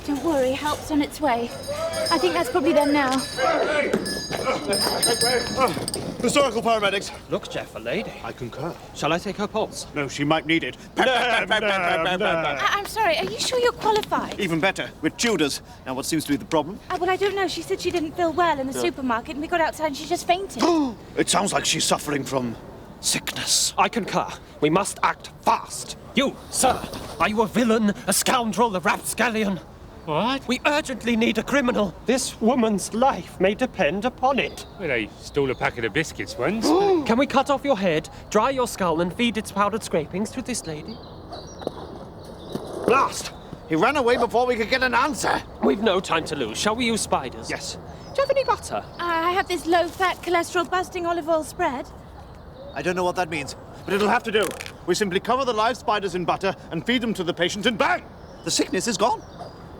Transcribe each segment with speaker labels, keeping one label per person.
Speaker 1: Don't worry, help's on its way. I think that's probably them now.
Speaker 2: Historical paramedics.
Speaker 3: Look, Jeff, a lady.
Speaker 2: I concur.
Speaker 3: Shall I take her pulse?
Speaker 2: No, she might need it.
Speaker 1: I'm sorry, are you sure you're qualified?
Speaker 2: Even better, with Tudors. Now, what seems to be the problem?
Speaker 1: Well, I don't know. She said she didn't feel well in the supermarket, and we got outside and she just fainted.
Speaker 2: It sounds like she's suffering from sickness.
Speaker 3: I concur. We must act fast. You, sir, are you a villain, a scoundrel, a rapscallion?
Speaker 4: What?
Speaker 3: We urgently need a criminal. This woman's life may depend upon it.
Speaker 4: Well, they stole a packet of biscuits once.
Speaker 3: Can we cut off your head, dry your skull, and feed its powdered scrapings to this lady?
Speaker 2: Blast! He ran away before we could get an answer.
Speaker 3: We've no time to lose. Shall we use spiders?
Speaker 2: Yes.
Speaker 3: Do you have any butter?
Speaker 1: I have this low-fat, cholesterol-busting olive oil spread.
Speaker 2: I don't know what that means, but it'll have to do. We simply cover the live spiders in butter and feed them to the patient, and bang! The sickness is gone.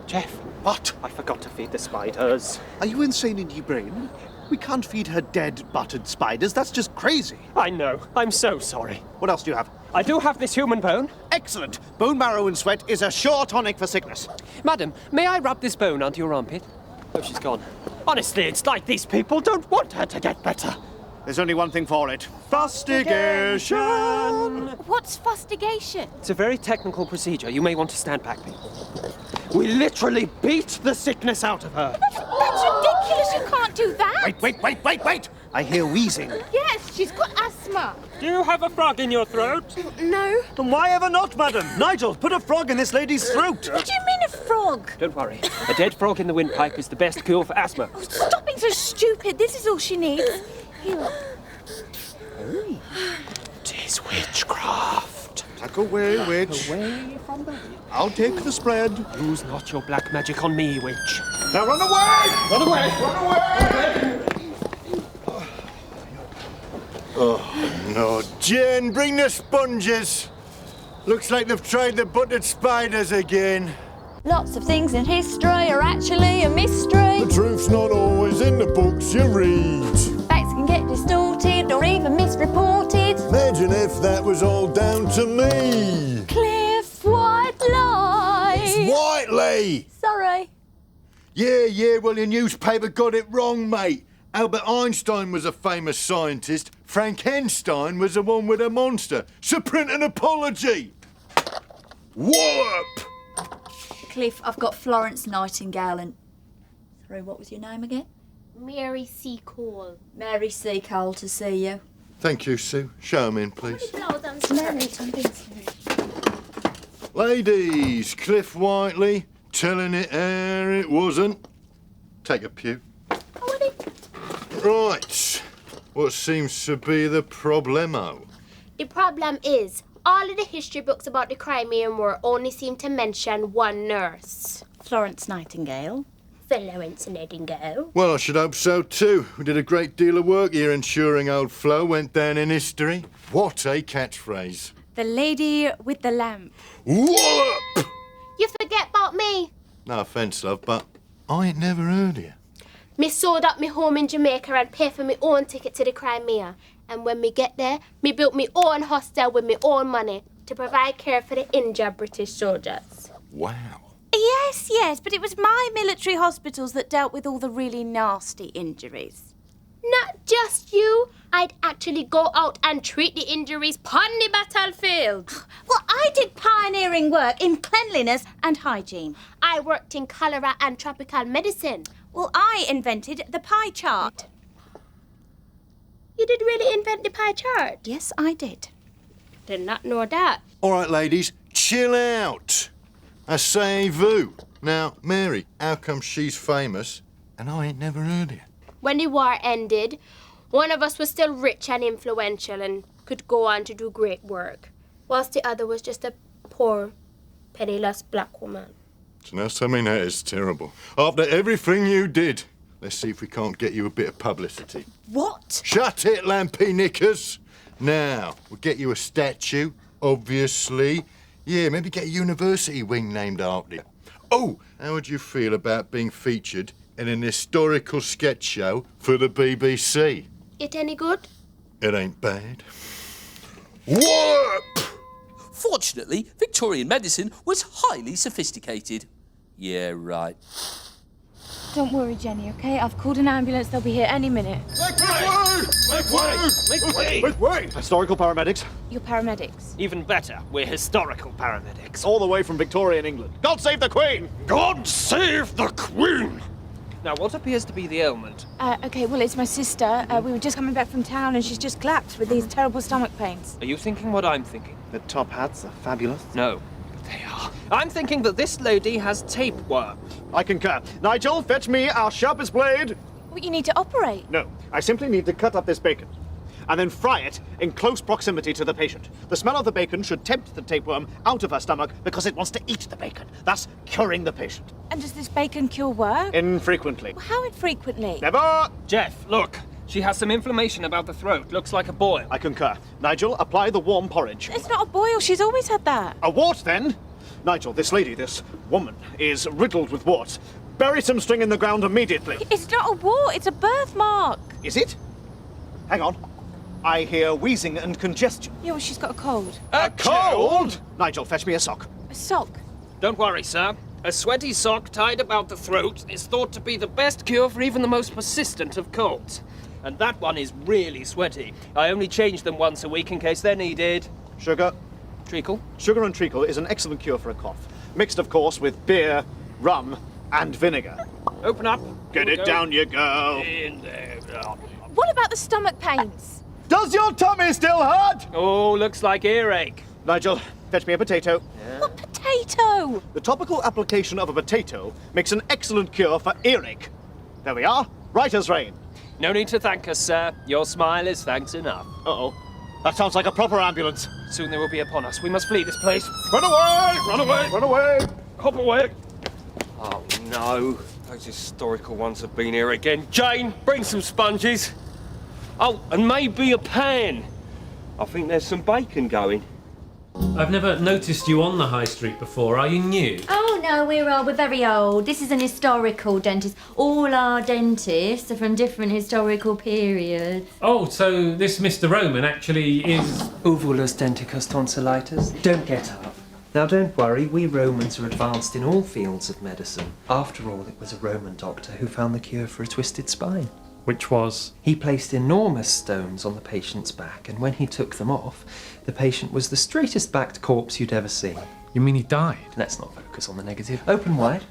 Speaker 3: Jeff.
Speaker 2: What?
Speaker 3: I forgot to feed the spiders.
Speaker 2: Are you insane in your brain? We can't feed her dead, buttered spiders. That's just crazy.
Speaker 3: I know. I'm so sorry.
Speaker 2: What else do you have?
Speaker 3: I do have this human bone.
Speaker 2: Excellent. Bone marrow and sweat is a sure tonic for sickness.
Speaker 3: Madam, may I rub this bone onto your armpit? Oh, she's gone. Honestly, it's like these people don't want her to get better.
Speaker 2: There's only one thing for it. Fustigation!
Speaker 1: What's fustigation?
Speaker 3: It's a very technical procedure. You may want to stand back, people. We literally beat the sickness out of her.
Speaker 1: That's ridiculous. You can't do that.
Speaker 2: Wait! I hear wheezing.
Speaker 1: Yes, she's got asthma.
Speaker 4: Do you have a frog in your throat?
Speaker 1: No.
Speaker 2: Then why ever not, madam? Nigel, put a frog in this lady's throat.
Speaker 1: What do you mean a frog?
Speaker 3: Don't worry. A dead frog in the windpipe is the best cure for asthma.
Speaker 1: Oh, stop being so stupid. This is all she needs. Here.
Speaker 3: Tis witchcraft.
Speaker 2: Tuck away, witch.
Speaker 3: Away from the witch.
Speaker 2: I'll take the spread.
Speaker 3: Use not your black magic on me, witch.
Speaker 2: Now run away!
Speaker 3: Run away!
Speaker 2: Run away! Oh, no. Jen, bring the sponges. Looks like they've tried the buttered spiders again.
Speaker 5: Lots of things in history are actually a mystery.
Speaker 6: The truth's not always in the books you read.
Speaker 5: Facts can get distorted or even misreported.
Speaker 6: Imagine if that was all down to me.
Speaker 5: Cliff Whiteley!
Speaker 6: It's Whiteley!
Speaker 5: Sorry.
Speaker 6: Yeah, well, your newspaper got it wrong, mate. Albert Einstein was a famous scientist. Frankenstein was the one with a monster. So print an apology. Wallop!
Speaker 7: Cliff, I've got Florence Nightingale and... Sorry, what was your name again?
Speaker 8: Mary C. Cole.
Speaker 7: Mary C. Cole to see you.
Speaker 6: Thank you, Sue. Show 'em in, please.
Speaker 7: Mary, I'm being sorry.
Speaker 6: Ladies, Cliff Whiteley, telling it how it wasn't. Take a pew. Right. What seems to be the problemo?
Speaker 8: The problem is, all of the history books about the Crimean War only seem to mention one nurse.
Speaker 1: Florence Nightingale.
Speaker 8: Florence Nightingale.
Speaker 6: Well, I should hope so too. We did a great deal of work here ensuring old Flo went down in history. What a catchphrase.
Speaker 1: The lady with the lamp.
Speaker 6: Wallop!
Speaker 8: You forget about me.
Speaker 6: No offence, love, but I ain't never heard of you.
Speaker 8: Me sold up me home in Jamaica and paid for me own ticket to the Crimea. And when me get there, me built me own hostel with me own money to provide care for the injured British soldiers.
Speaker 6: Wow.
Speaker 1: Yes, but it was my military hospitals that dealt with all the really nasty injuries.
Speaker 8: Not just you. I'd actually go out and treat the injuries upon the battlefield.
Speaker 1: Well, I did pioneering work in cleanliness and hygiene.
Speaker 8: I worked in cholera and tropical medicine.
Speaker 1: Well, I invented the pie chart.
Speaker 8: You did really invent the pie chart?
Speaker 1: Yes, I did.
Speaker 8: Did not know that.
Speaker 6: All right, ladies, chill out. Asseyez-vous. Now, Mary, how come she's famous and I ain't never heard of you?
Speaker 8: When the war ended, one of us was still rich and influential and could go on to do great work, whilst the other was just a poor, penniless black woman.
Speaker 6: So now tell me that is terrible. After everything you did, let's see if we can't get you a bit of publicity.
Speaker 1: What?
Speaker 6: Shut it, Lampy Knickers. Now, we'll get you a statue, obviously. Yeah, maybe get a university wing named after you. Oh, how would you feel about being featured in an historical sketch show for the BBC?
Speaker 8: It any good?
Speaker 6: It ain't bad. Whoop!
Speaker 9: Fortunately, Victorian medicine was highly sophisticated. Yeah, right.
Speaker 1: Don't worry, Jenny, OK? I've called an ambulance. They'll be here any minute.
Speaker 10: Make way! Historical paramedics.
Speaker 1: You're paramedics.
Speaker 3: Even better, we're historical paramedics.
Speaker 10: All the way from Victorian England. God save the Queen!
Speaker 3: God save the Queen! Now, what appears to be the ailment?
Speaker 1: OK, well, it's my sister. We were just coming back from town and she's just collapsed with these terrible stomach pains.
Speaker 3: Are you thinking what I'm thinking?
Speaker 10: The top hats are fabulous.
Speaker 3: No, but they are. I'm thinking that this lady has tapeworm.
Speaker 10: I concur. Nigel, fetch me our sharpest blade.
Speaker 1: Well, you need to operate.
Speaker 10: No, I simply need to cut up this bacon and then fry it in close proximity to the patient. The smell of the bacon should tempt the tapeworm out of her stomach because it wants to eat the bacon, thus curing the patient.
Speaker 1: And does this bacon cure work?
Speaker 10: Infrequently.
Speaker 1: Well, how infrequently?
Speaker 10: Never!
Speaker 3: Jeff, look. She has some inflammation about the throat. Looks like a boil.
Speaker 10: I concur. Nigel, apply the warm porridge.
Speaker 1: It's not a boil. She's always had that.
Speaker 10: A wart, then? Nigel, this lady, this woman, is riddled with warts. Bury some string in the ground immediately.
Speaker 1: It's not a wart. It's a birthmark.
Speaker 10: Is it? Hang on. I hear wheezing and congestion.
Speaker 1: Yeah, well, she's got a cold.
Speaker 10: A cold? Nigel, fetch me a sock.
Speaker 1: A sock.
Speaker 3: Don't worry, sir. A sweaty sock tied about the throat is thought to be the best cure for even the most persistent of colds. And that one is really sweaty. I only change them once a week in case they're needed.
Speaker 10: Sugar.
Speaker 3: Treacle?
Speaker 10: Sugar and treacle is an excellent cure for a cough. Mixed, of course, with beer, rum, and vinegar.
Speaker 3: Open up.
Speaker 10: Get it down, you girl.
Speaker 3: In there.
Speaker 1: What about the stomach pains?
Speaker 10: Does your tummy still hurt?
Speaker 3: Oh, looks like earache.
Speaker 10: Nigel, fetch me a potato.
Speaker 1: What potato?
Speaker 10: The topical application of a potato makes an excellent cure for earache. There we are, right as rain.
Speaker 3: No need to thank us, sir. Your smile is thanks enough.
Speaker 10: Uh-oh. That sounds like a proper ambulance.
Speaker 3: Soon they will be upon us. We must flee this place.
Speaker 10: Run away! Run away! Run away!
Speaker 3: Hop away.
Speaker 9: Oh, no. Those historical ones have been here again. Jane, bring some sponges. Oh, and maybe a pan. I think there's some bacon going.
Speaker 11: I've never noticed you on the high street before. Are you new?
Speaker 7: Oh no, we're old. We're very old. This is an historical dentist. All our dentists are from different historical periods.
Speaker 11: Oh, so this Mr. Roman actually is...
Speaker 3: Uvulus denticus tonsillitis. Don't get up. Now don't worry, we Romans are advanced in all fields of medicine. After all, it was a Roman doctor who found the cure for a twisted spine.
Speaker 11: Which was?
Speaker 3: He placed enormous stones on the patient's back, and when he took them off, the patient was the straightest backed corpse you'd ever seen.
Speaker 11: You mean he died?
Speaker 3: Let's not focus on the negative. Open wide.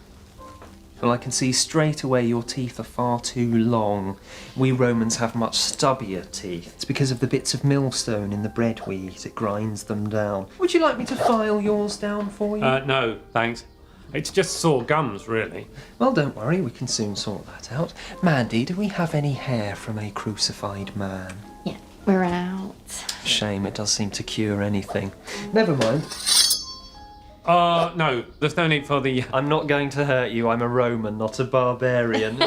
Speaker 3: Well, I can see straight away your teeth are far too long. We Romans have much stubbier teeth. It's because of the bits of millstone in the bread we eat. It grinds them down. Would you like me to file yours down for you?
Speaker 11: No, thanks. It's just sore gums, really.
Speaker 3: Well, don't worry, we can soon sort that out. Mandy, do we have any hair from a crucified man?
Speaker 5: Yeah, we're out.
Speaker 3: Shame, it does seem to cure anything. Never mind.
Speaker 11: No, there's no need for the...
Speaker 3: I'm not going to hurt you. I'm a Roman, not a barbarian.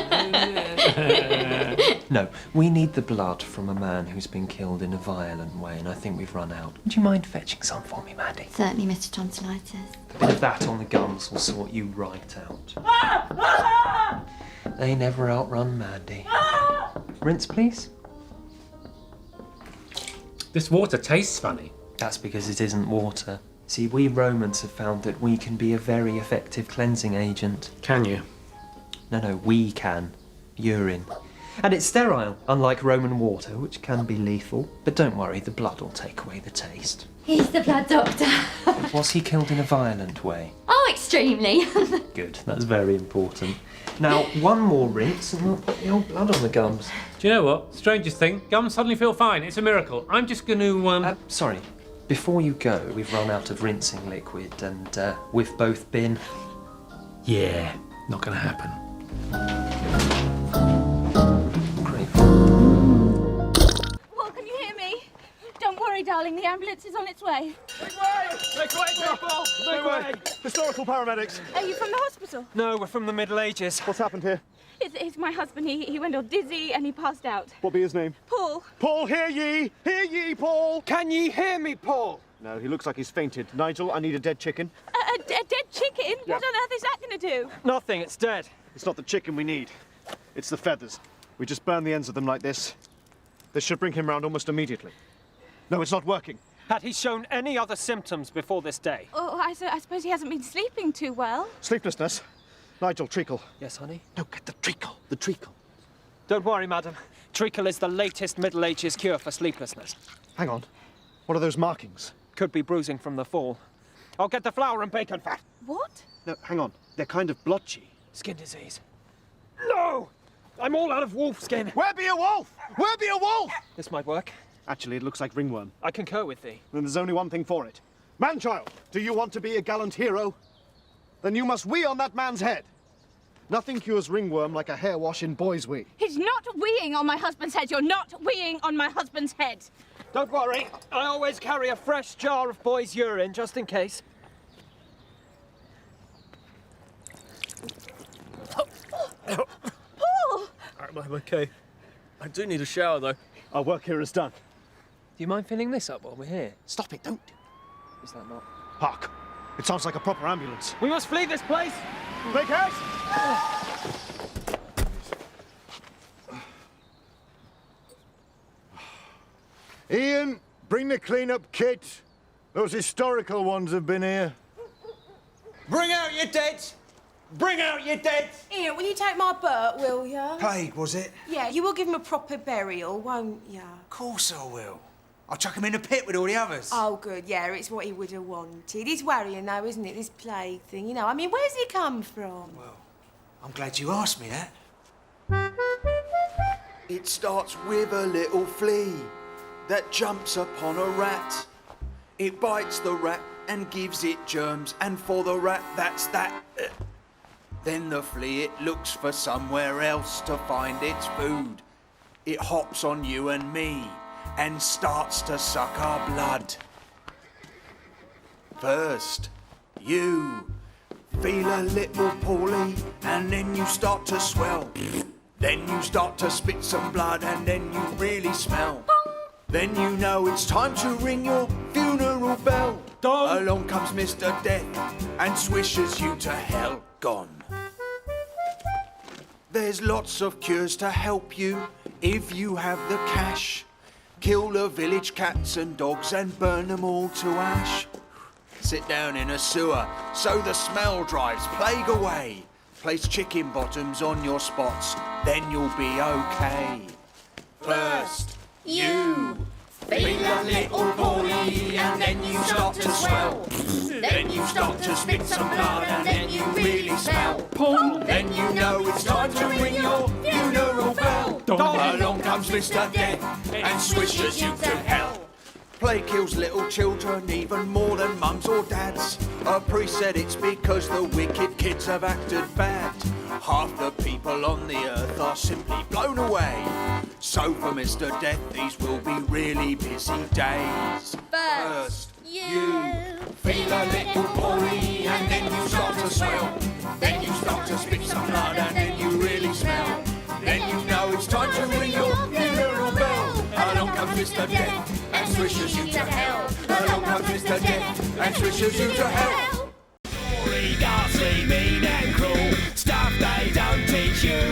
Speaker 3: No, we need the blood from a man who's been killed in a violent way, and I think we've run out. Would you mind fetching some for me, Mandy?
Speaker 5: Certainly, Mr. Tonsillitis.
Speaker 3: A bit of that on the gums will sort you right out. They never outrun Mandy. Rinse, please.
Speaker 11: This water tastes funny.
Speaker 3: That's because it isn't water. See, we Romans have found that we can be a very effective cleansing agent.
Speaker 11: Can you?
Speaker 3: No, we can. Urine. And it's sterile, unlike Roman water, which can be lethal. But don't worry, the blood will take away the taste.
Speaker 5: He's the blood doctor.
Speaker 3: Was he killed in a violent way?
Speaker 5: Oh, extremely.
Speaker 3: Good, that's very important. Now, one more rinse and we'll put the old blood on the gums.
Speaker 11: Do you know what? Strangest thing, gums suddenly feel fine. It's a miracle. I'm just going to,
Speaker 3: Sorry, before you go, we've run out of rinsing liquid and we've both been...
Speaker 11: Yeah, not going to happen.
Speaker 1: Paul, can you hear me? Don't worry, darling. The ambulance is on its way.
Speaker 10: Make way, people! Make way! Historical paramedics.
Speaker 1: Are you from the hospital?
Speaker 3: No, we're from the Middle Ages.
Speaker 10: What's happened here?
Speaker 1: It's my husband. He went all dizzy and he passed out.
Speaker 10: What be his name?
Speaker 1: Paul.
Speaker 10: Paul, hear ye! Hear ye, Paul!
Speaker 3: Can ye hear me, Paul?
Speaker 10: No, he looks like he's fainted. Nigel, I need a dead chicken.
Speaker 1: A dead chicken?
Speaker 10: Yeah.
Speaker 1: What on earth is that going to do?
Speaker 3: Nothing, it's dead.
Speaker 10: It's not the chicken we need. It's the feathers. We just burn the ends of them like this. This should bring him round almost immediately. No, it's not working.
Speaker 3: Had he shown any other symptoms before this day?
Speaker 1: Oh, I suppose he hasn't been sleeping too well.
Speaker 10: Sleeplessness? Nigel, treacle.
Speaker 3: Yes, honey?
Speaker 10: No, get the treacle. The treacle.
Speaker 3: Don't worry, madam. Treacle is the latest Middle Ages cure for sleeplessness.
Speaker 10: Hang on. What are those markings?
Speaker 3: Could be bruising from the fall. I'll get the flour and bacon fat.
Speaker 1: What?
Speaker 10: No, hang on. They're kind of blotchy.
Speaker 3: Skin disease. No! I'm all out of wolf skin.
Speaker 10: Where be a wolf? Where be a wolf?
Speaker 3: This might work.
Speaker 10: Actually, it looks like ringworm.
Speaker 3: I concur with thee.
Speaker 10: Then there's only one thing for it. Man-child, do you want to be a gallant hero? Then you must wee on that man's head. Nothing cures ringworm like a hair wash in boys' wee.
Speaker 1: He's not weeing on my husband's head. You're not weeing on my husband's head.
Speaker 3: Don't worry. I always carry a fresh jar of boy's urine, just in case.
Speaker 1: Paul!
Speaker 9: I'm okay. I do need a shower, though.
Speaker 10: Our work here is done.
Speaker 3: Do you mind filling this up while we're here?
Speaker 10: Stop it, don't.
Speaker 3: Is that not?
Speaker 10: Hark. It sounds like a proper ambulance.
Speaker 3: We must flee this place!
Speaker 10: Make haste!
Speaker 2: Ian, bring the clean-up kit. Those historical ones have been here.
Speaker 12: Bring out your dead! Bring out your dead!
Speaker 1: Ian, will you take my Bert, will ya?
Speaker 12: Plague, was it?
Speaker 1: Yeah, you will give him a proper burial, won't ya?
Speaker 12: Of course I will. I'll chuck him in a pit with all the others.
Speaker 1: Oh, good, yeah, it's what he would have wanted. It's worrying, though, isn't it, this plague thing? You know, I mean, where's he come from?
Speaker 12: Well, I'm glad you asked me that.
Speaker 13: It starts with a little flea that jumps upon a rat. It bites the rat and gives it germs, and for the rat, that's that. Then the flea, it looks for somewhere else to find its food. It hops on you and me and starts to suck our blood. First, you feel a little poorly, and then you start to swell. Then you start to spit some blood, and then you really smell. Then you know it's time to ring your funeral bell. Along comes Mr. Death and swishes you to hell. Gone. There's lots of cures to help you if you have the cash. Kill the village cats and dogs and burn them all to ash. Sit down in a sewer so the smell drives plague away. Place chicken bottoms on your spots, then you'll be okay. First, you feel a little poorly, and then you start to swell. Then you start to spit some blood, and then you really smell. Then you know it's time to ring your funeral bell. Along comes Mr. Death and swishes you to hell. Plague kills little children even more than mums or dads. A priest said it's because the wicked kids have acted bad. Half the people on the earth are simply blown away. So for Mr. Death, these will be really busy days. First, you feel a little poorly, and then you start to swell. Then you start to spit some blood, and then you really smell. Then you know it's time to ring your funeral bell. Along comes Mr. Death and swishes you to hell. Along comes Mr. Death and swishes you to hell.
Speaker 14: Ghastly, mean and cruel stuff they don't teach you